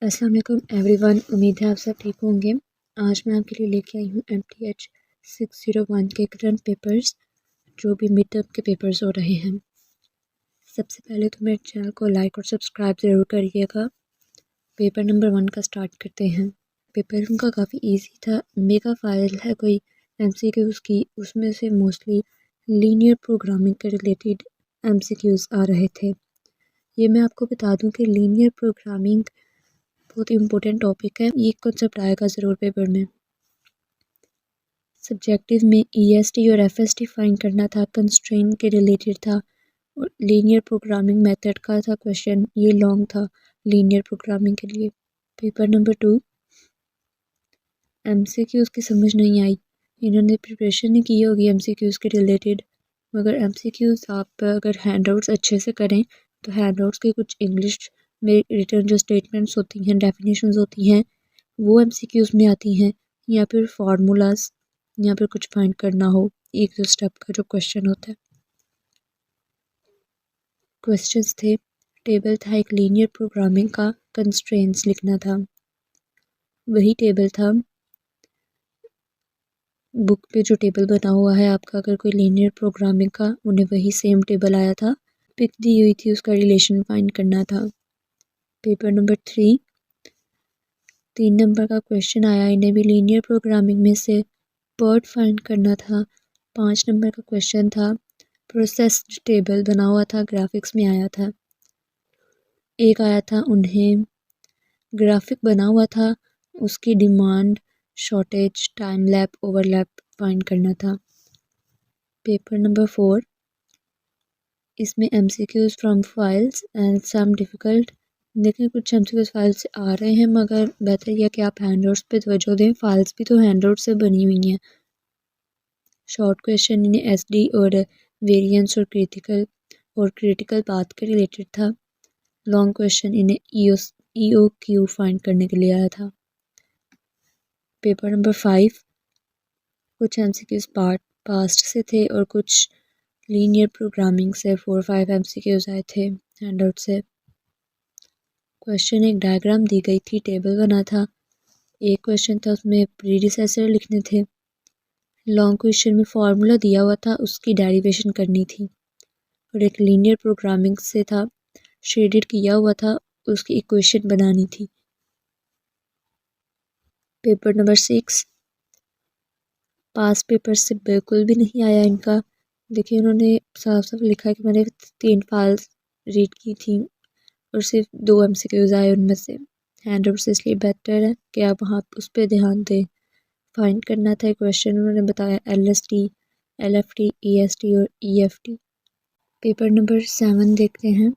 अस्सलाम वालेकुम एवरीवन, उम्मीद है आप सब ठीक होंगे। आज मैं आपके लिए लेके आई हूँ MTH 601 के करंट पेपर्स जो भी मिड टर्म के पेपर्स हो रहे हैं। सबसे पहले तो मेरे चैनल को लाइक और सब्सक्राइब ज़रूर करिएगा। पेपर नंबर 1 का स्टार्ट करते हैं। पेपर उनका काफ़ी इजी था। मेगा फाइल है कोई MCQs की, उसमें से मोस्टली लीनियर प्रोग्रामिंग के रिलेटेड MCQs आ रहे थे। ये मैं आपको बता दूं कि लीनियर प्रोग्रामिंग बहुत इंपॉर्टेंट टॉपिक है। ये कॉन्सेप्ट आएगा ज़रूर पेपर में। सब्जेक्टिव में EST और FST फाइंड करना था, कंस्ट्रेंट के रिलेटेड था और लीनियर प्रोग्रामिंग मेथड का था क्वेश्चन। ये लॉन्ग था लीनियर प्रोग्रामिंग के लिए। पेपर नंबर 2 MCQs की समझ नहीं आई। इन्होंने प्रिपरेशन नहीं की होगी MCQs के रिलेटेड, मगर MCQs आप अगर हैंडआउट्स अच्छे से करें तो हैंडआउट्स के कुछ इंग्लिश में रिटर्न जो स्टेटमेंट्स होती हैं, डेफिनेशंस होती हैं, वो MCQs में आती हैं, या फिर फार्मूलाज या फिर कुछ फाइंड करना हो, एक दो स्टेप का जो क्वेश्चन होता है। क्वेश्चंस थे, टेबल था एक लीनियर प्रोग्रामिंग का, कंस्ट्रेंट्स लिखना था। वही टेबल था बुक पे जो टेबल बना हुआ है आपका, अगर कोई लीनियर प्रोग्रामिंग का, उन्हें वही सेम टेबल आया था। पिक दी हुई थी, उसका रिलेशन फाइंड करना था। पेपर नंबर 3 3 नंबर का क्वेश्चन आया, इन्हें भी लीनियर प्रोग्रामिंग में से वर्ड फाइंड करना था। 5 नंबर का क्वेश्चन था, प्रोसेस टेबल बना हुआ था, ग्राफिक्स में आया था। एक आया था, उन्हें ग्राफिक बना हुआ था, उसकी demand, shortage, time lap, overlap find करना था। पेपर नंबर 4 इसमें MCQs from files and some difficult. देखिए कुछ MCQs फाइल्स से आ रहे हैं, मगर बेहतर यह कि आप हैंडआउट्स पे तवज्जो दें। फाइल्स भी तो हैंडआउट से बनी हुई हैं। शॉर्ट क्वेश्चन इन्हें SD और वेरिएंस और क्रिटिकल पाथ के रिलेटेड था। लॉन्ग क्वेश्चन इन्हें EOQ फाइंड करने के लिए आया था। पेपर नंबर 5 कुछ MCQs पास्ट से थे और कुछ लीनियर प्रोग्रामिंग से 4-5 MCQs आए थे हैंडआउट से। क्वेश्चन एक डायग्राम दी गई थी, टेबल बना था। एक क्वेश्चन था, उसमें प्रीडिसेसर लिखने थे। लॉन्ग क्वेश्चन में फार्मूला दिया हुआ था, उसकी डेरिवेशन करनी थी। और एक लीनियर प्रोग्रामिंग से था, शेडेड किया हुआ था, उसकी इक्वेशन बनानी थी। पेपर नंबर 6 पास पेपर से बिल्कुल भी नहीं आया इनका। देखिए उन्होंने साफ साफ लिखा है कि मैंने 3 फाइल्स रीड की थी और सिर्फ 2 MCQs आए उनमें से। हैंडआउट से इसलिए बेटर है कि आप वहाँ उस पर ध्यान दें। फाइंड करना था क्वेश्चन, उन्होंने बताया LST, LFT, EST और EFT। पेपर नंबर 7 देखते हैं।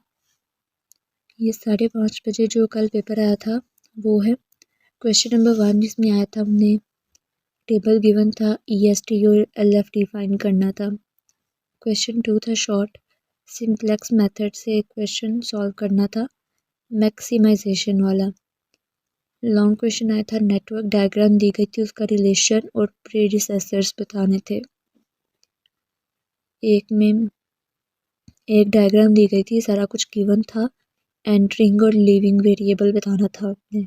ये 5:30 बजे जो कल पेपर आया था वो है। क्वेश्चन नंबर 1 जिसमें आया था, हमने टेबल गिवन था, EST और LFT फाइंड करना था। क्वेश्चन 2 था शॉर्ट, सिंप्लेक्स मेथड से क्वेश्चन सॉल्व करना था, मैक्सिमाइजेशन वाला। लॉन्ग क्वेश्चन आया था, नेटवर्क डायग्राम दी गई थी, उसका रिलेशन और प्रीडिसेसर्स बताने थे। एक में एक डायग्राम दी गई थी, सारा कुछ गिवन था, एंटरिंग और लीविंग वेरिएबल बताना था आपने।